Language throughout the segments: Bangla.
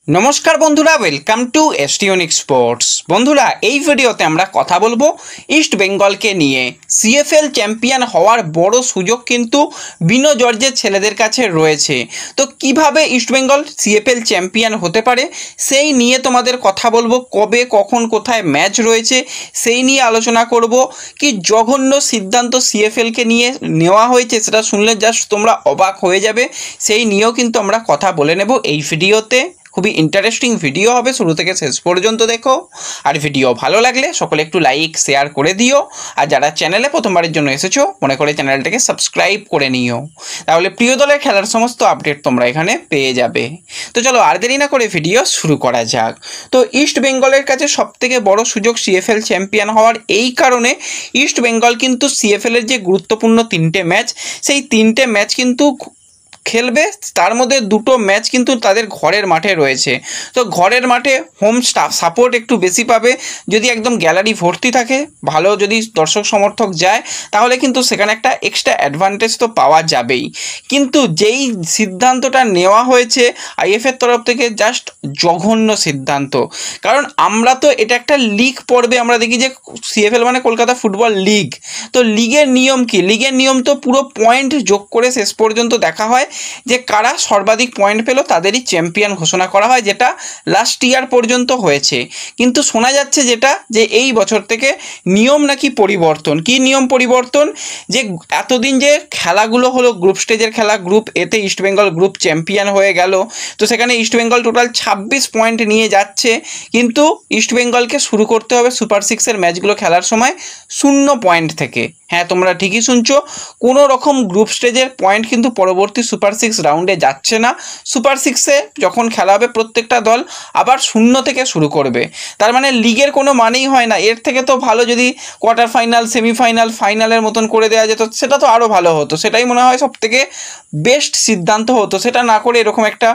নমস্কার বন্ধুরা, ওয়েলকাম টু এসটিউনিক স্পোর্টস। বন্ধুরা, এই ভিডিওতে আমরা কথা বলবো ইস্ট বেঙ্গলকে নিয়ে। সিএফএল চ্যাম্পিয়ন হওয়ার বড় সুযোগ কিন্তু বিনো জর্জের ছেলেদের কাছে রয়েছে। তো কিভাবে ইস্ট বেঙ্গল সিএফএল চ্যাম্পিয়ন হতে পারে সেই নিয়ে তোমাদের কথা বলবো। কবে, কখন, কোথায় ম্যাচ রয়েছে সেই নিয়ে আলোচনা করব। কি জঘন্য সিদ্ধান্ত সিএফএলকে নিয়ে নেওয়া হয়েছে সেটা শুনলে জাস্ট তোমরা অবাক হয়ে যাবে। সেই নিয়েও কিন্তু আমরা কথা বলে নেব এই ভিডিওতে। খুবই ইন্টারেস্টিং ভিডিও হবে, শুরু থেকে শেষ পর্যন্ত দেখো। আর ভিডিও ভালো লাগলে সকলে একটু লাইক শেয়ার করে দিও। আর যারা চ্যানেলে প্রথমবারের জন্য এসেছো মনে করে চ্যানেলটাকে সাবস্ক্রাইব করে নিও, তাহলে প্রিয় দলের খেলার সমস্ত আপডেট তোমরা এখানে পেয়ে যাবে। তো চলো আর দেরি না করে ভিডিও শুরু করা যাক। তো ইস্ট বেঙ্গলের কাছে সবথেকে বড় সুযোগ সিএফএল চ্যাম্পিয়ন হওয়ার। এই কারণে ইস্ট বেঙ্গল কিন্তু সিএফএলের যে গুরুত্বপূর্ণ তিনটে ম্যাচ, সেই তিনটে ম্যাচ কিন্তু খেলবে। তার মধ্যে দুটো ম্যাচ কিন্তু তাদের ঘরের মাঠে রয়েছে। তো ঘরের মাঠে হোম সাপোর্ট একটু বেশি পাবে। যদি একদম গ্যালারি ভর্তি থাকে, ভালো যদি দর্শক সমর্থক যায়, তাহলে কিন্তু সেখানে একটা এক্সট্রা অ্যাডভান্টেজ তো পাওয়া যাবেই। কিন্তু যেই সিদ্ধান্তটা নেওয়া হয়েছে আইএফের তরফ থেকে, জাস্ট জঘন্য সিদ্ধান্ত। কারণ আমরা তো এটা একটা লিগ পর্বে আমরা দেখি যে সিএফএল মানে কলকাতা ফুটবল লিগ। তো লিগের নিয়ম কি? লিগের নিয়ম তো পুরো পয়েন্ট যোগ করে শেষ পর্যন্ত দেখা হয় যে কারা সর্বাধিক পয়েন্ট পেল তাদেরই চ্যাম্পিয়ন ঘোষণা করা হয়, যেটা লাস্ট ইয়ার পর্যন্ত হয়েছে। কিন্তু শোনা যাচ্ছে যেটা যে এই বছর থেকে নিয়ম নাকি পরিবর্তন। কি নিয়ম পরিবর্তন? যে এতদিন যে খেলাগুলো হলো গ্রুপ স্টেজের খেলা, গ্রুপ এতে ইস্টবেঙ্গল গ্রুপ চ্যাম্পিয়ন হয়ে গেল। তো সেখানে ইস্টবেঙ্গল টোটাল 26 পয়েন্ট নিয়ে যাচ্ছে। কিন্তু ইস্টবেঙ্গলকে শুরু করতে হবে সুপার সিক্সের ম্যাচগুলো খেলার সময় 0 পয়েন্ট থেকে। হ্যাঁ, তোমরা ঠিকই শুনছো, কোনো রকম গ্রুপ স্টেজের পয়েন্ট কিন্তু পরবর্তী সুপার সিক্স রাউন্ডে যাচ্ছে না। সুপার সিক্সে যখন খেলা হবে প্রত্যেকটা দল আবার 0 থেকে শুরু করবে। তার মানে লিগের কোনো মানেই হয় না। এর থেকে তো ভালো যদি কোয়ার্টার ফাইনাল, সেমিফাইনাল, ফাইনালের মতন করে দেওয়া যেত, সেটা তো আরও ভালো হতো। সেটাই মনে হয় সব থেকে বেস্ট সিদ্ধান্ত হতো। সেটা না করে এরকম একটা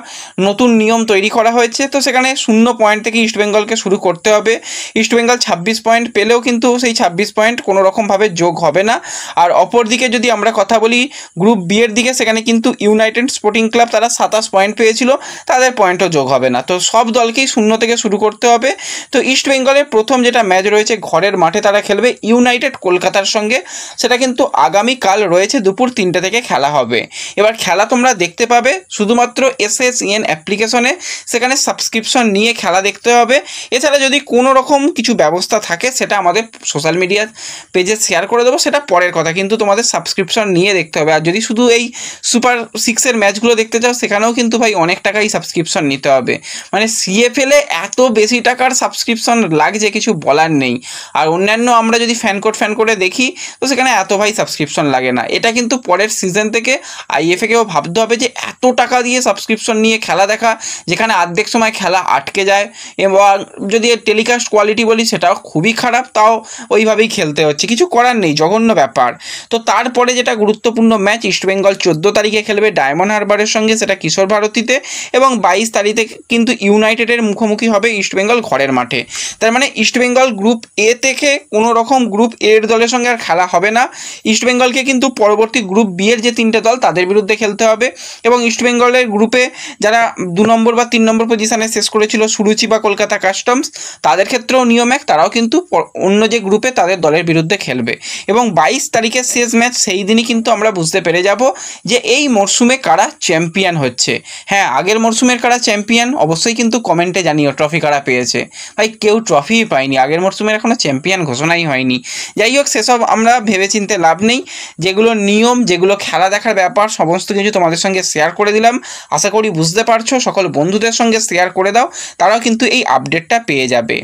নতুন নিয়ম তৈরি করা হয়েছে। তো সেখানে 0 পয়েন্ট থেকে ইস্টবেঙ্গলকে শুরু করতে হবে। ইস্টবেঙ্গল 26 পয়েন্ট পেলেও কিন্তু সেই 26 পয়েন্ট কোনো রকমভাবে যোগ হবে না। আর অপরদিকে যদি আমরা কথা বলি গ্রুপ বি এর দিকে, সেখানে কিন্তু ইউনাইটেড স্পোর্টিং ক্লাব তারা 27 পয়েন্ট পেয়েছিল, তাদের পয়েন্টও যোগ হবে না। তো সব দলকেই 0 থেকে শুরু করতে হবে। তো ইস্ট বেঙ্গলের প্রথম যেটা ম্যাচ রয়েছে ঘরের মাঠে তারা খেলবে ইউনাইটেড কলকাতার সঙ্গে। সেটা কিন্তু আগামীকাল রয়েছে, দুপুর 3টে থেকে খেলা হবে। এবার খেলা তোমরা দেখতে পাবে শুধুমাত্র SSEN অ্যাপ্লিকেশনে। সেখানে সাবস্ক্রিপশন নিয়ে খেলা দেখতে হবে। এছাড়া যদি কোনো রকম কিছু ব্যবস্থা থাকে সেটা আমাদের সোশ্যাল মিডিয়া পেজে শেয়ার করে দেবো, সেটা পরের কথা। কিন্তু তোমাদের সাবস্ক্রিপশন নিয়ে দেখতে হবে। আর যদি শুধু এই সুপার সিক্সের ম্যাচগুলো দেখতে চাও, সেখানেও কিন্তু ভাই অনেক টাকাই সাবস্ক্রিপশন নিতে হবে। মানে সিএফএলে এত বেশি টাকার সাবস্ক্রিপশন লাগছে কিছু বলার নেই। আর অন্যান্য আমরা যদি ফ্যান করে দেখি, তো সেখানে এত ভাই সাবস্ক্রিপশন লাগে না। এটা কিন্তু পরের সিজন থেকে আইএফএকেও ভাবতে হবে যে এত টাকা দিয়ে সাবস্ক্রিপশন নিয়ে খেলা দেখা, যেখানে অর্ধেক সময় খেলা আটকে যায়। এবং যদি টেলিকাস্ট কোয়ালিটি বলি, সেটাও খুবই খারাপ। তাও ওইভাবেই খেলতে হচ্ছে, কিছু করার নেই, জঘন্য ব্যাপার। তো তারপরে যেটা গুরুত্বপূর্ণ ম্যাচ, ইস্টবেঙ্গল 14 তারিখে খেলবে ডায়মন্ড হারবারের সঙ্গে, সেটা কিশোর ভারতীতে। এবং 22 তারিখে কিন্তু ইউনাইটেডের মুখোমুখি হবে ইস্টবেঙ্গল ঘরের মাঠে। তার মানে ইস্টবেঙ্গল গ্রুপ এ থেকে কোনো রকম গ্রুপ এর দলের সঙ্গে আর খেলা হবে না। ইস্টবেঙ্গলকে কিন্তু পরবর্তী গ্রুপ বি এর যে 3টে দল তাদের বিরুদ্ধে খেলতে হবে। এবং ইস্টবেঙ্গলের গ্রুপে যারা 2 নম্বর বা 3 নম্বর পজিশনে শেষ করেছিল, সুরুচি বা কলকাতা কাস্টমস, তাদের ক্ষেত্রেও নিয়ম এক, তারাও কিন্তু অন্য যে গ্রুপে তাদের দলের বিরুদ্ধে খেলবে। এবং 22 তারিখের শেষ ম্যাচ, সেই দিনই কিন্তু আমরা বুঝতে পেরে যাব যে এই মরশুমে কারা চ্যাম্পিয়ন হচ্ছে। হ্যাঁ, আগের মরশুমের কারা চ্যাম্পিয়ন অবশ্যই কিন্তু কমেন্টে জানিও ট্রফি কারা পেয়েছে। ভাই কেউ ট্রফিই পায়নি, আগের মরশুমের এখনও চ্যাম্পিয়ন ঘোষণাই হয়নি। যাই হোক, সেসব আমরা ভেবেচিন্তে লাভ নেই। যেগুলো নিয়ম, যেগুলো খেলা দেখার ব্যাপার, সমস্ত কিছু তোমাদের সঙ্গে শেয়ার করে দিলাম। আশা করি বুঝতে পারছো। সকল বন্ধুদের সঙ্গে শেয়ার করে দাও, তারাও কিন্তু এই আপডেটটা পেয়ে যাবে।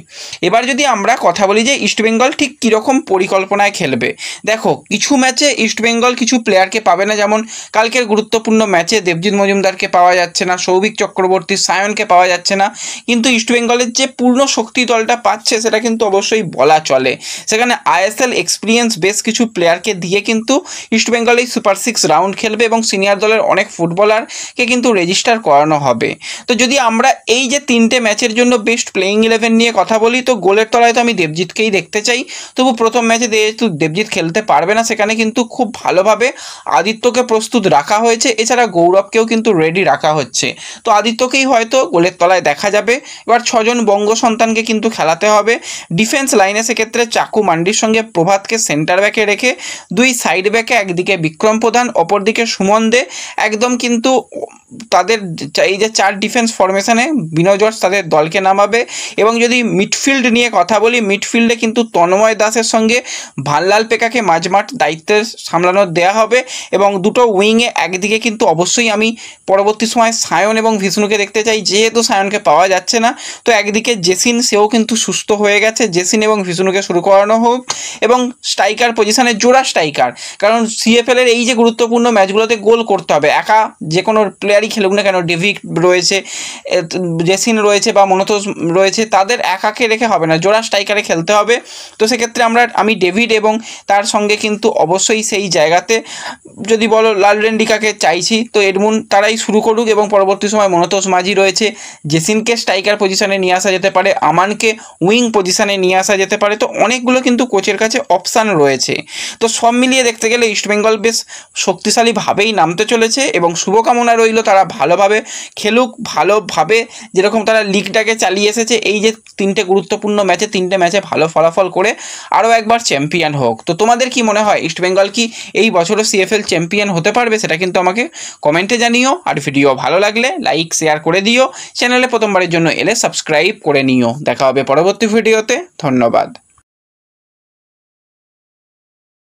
এবার যদি আমরা কথা বলি যে ইস্টবেঙ্গল ঠিক কীরকম পরিকল্পনায় খেলবে। দেখো, কিছু ম্যাচে ইস্টবেঙ্গল কিছু প্লেয়ারকে পাবে না। যেমন কালকের গুরুত্বপূর্ণ ম্যাচে দেবজিৎ মজুমদারকে পাওয়া যাচ্ছে না, সৌভিক চক্রবর্তী, সায়নকে পাওয়া যাচ্ছে না। কিন্তু ইস্টবেঙ্গলের যে পূর্ণ শক্তি দলটা পাচ্ছে সেটা কিন্তু অবশ্যই বলা চলে। সেখানে আইএসএল এক্সপিরিয়েন্স বেশ কিছু প্লেয়ারকে দিয়ে কিন্তু ইস্টবেঙ্গল এই সুপার সিক্স রাউন্ড খেলবে এবং সিনিয়র দলের অনেক ফুটবলারকে কিন্তু রেজিস্টার করানো হবে। তো যদি আমরা এই যে 3টে ম্যাচের জন্য বেস্ট প্লেয়িং 11 নিয়ে কথা বলি, তো গোলের তলায় তো আমি দেবজিৎকেই দেখতে চাই। তবু প্রথম ম্যাচে যেহেতু দেবজিৎ খেলতে পারবে না, সেখানে কিন্তু খুব ভালোভাবে আদিত্যকে প্রস্তুত রাখা হয়েছে এছাড়া গৌরবকেও কিন্তু রেডি রাখা হচ্ছে। তো আদিত্যকেই হয়তো গোলের তলায় দেখা যাবে। এবার 6 জন বঙ্গ সন্তানকে কিন্তু খেলাতে হবে। ডিফেন্স লাইনে সেক্ষেত্রে চাকু মান্ডির সঙ্গে প্রভাতকে সেন্টার ব্যাকে রেখে 2 সাইড ব্যাকে, একদিকে বিক্রম প্রধান, অপরদিকে সুমন দে, একদম কিন্তু তাদের এই যে 4 ডিফেন্স ফরমেশনে বিনয় জর্জ তাদের দলকে নামাবে। এবং যদি মিডফিল্ড নিয়ে কথা বলি, মিডফিল্ডে কিন্তু তন্ময় দাসের সঙ্গে ভানলাল পেকাকে মাঝমাঠ দায়িত্বে সামলানো দেওয়া হবে। এবং দুটো উইংয়ে একদিকে কিন্তু অবশ্যই আমি পরবর্তী সময় সায়ন এবং ভিষ্ণুকে দেখতে চাই, যেহেতু সায়নকে পাওয়া যাচ্ছে না। তো একদিকে জেসিন, সেও কিন্তু সুস্থ হয়ে গেছে, জেসিন এবং ভিষ্ণুকে শুরু করানো হোক। এবং স্ট্রাইকার পজিশনে জোড়া স্ট্রাইকার, কারণ সিএফএলের এই যে গুরুত্বপূর্ণ ম্যাচগুলোতে গোল করতে হবে। একা যে কোনো প্লেয়ারই খেলুক না কেন, ডেভিড রয়েছে, জেসিন রয়েছে বা মনোতোষ রয়েছে, তাদের একাকে রেখে হবে না, জোড়া স্ট্রাইকারে খেলতে হবে। তো সেক্ষেত্রে আমি ডেভিড এবং তার সঙ্গে কিন্তু অবশ্যই সেই জায়গাতে যদি বলো লালরেন্ডিকাকে চাইছি। তো এডমুন তারাই শুরু করুক এবং পরবর্তী সময় মনোতোষ মাঝি রয়েছে, জেসিনকে স্ট্রাইকার পজিশনে নিয়ে আসা যেতে পারে, আমানকে উইং পজিশনে নিয়ে আসা যেতে পারে। তো অনেকগুলো কিন্তু কোচের কাছে অপশান রয়েছে। তো সব মিলিয়ে দেখতে গেলে ইস্টবেঙ্গল বেশ শক্তিশালীভাবেই নামতে চলেছে এবং শুভকামনা রইল তারা ভালোভাবে খেলুক, ভালোভাবে যেরকম তারা লিগটাকে চালিয়ে এসেছে, এই যে 3টে গুরুত্বপূর্ণ ম্যাচে 3টে ম্যাচে ভালো ফলাফল করে আরও একবার চ্যাম্পিয়ন হোক। তো তোমাদের কি মনে হয়, ইস্টবেঙ্গল কি এই বছরও সিএফএল চ্যাম্পিয়ন হতে পারবে? সেটা কিন্তু আমাকে কমেন্টে জানিও। আর ভিডিও ভালো লাগলে লাইক শেয়ার করে দিও। চ্যানেলে প্রথমবারের জন্য এলে সাবস্ক্রাইব করে নিও। দেখা হবে পরবর্তী ভিডিওতে। ধন্যবাদ।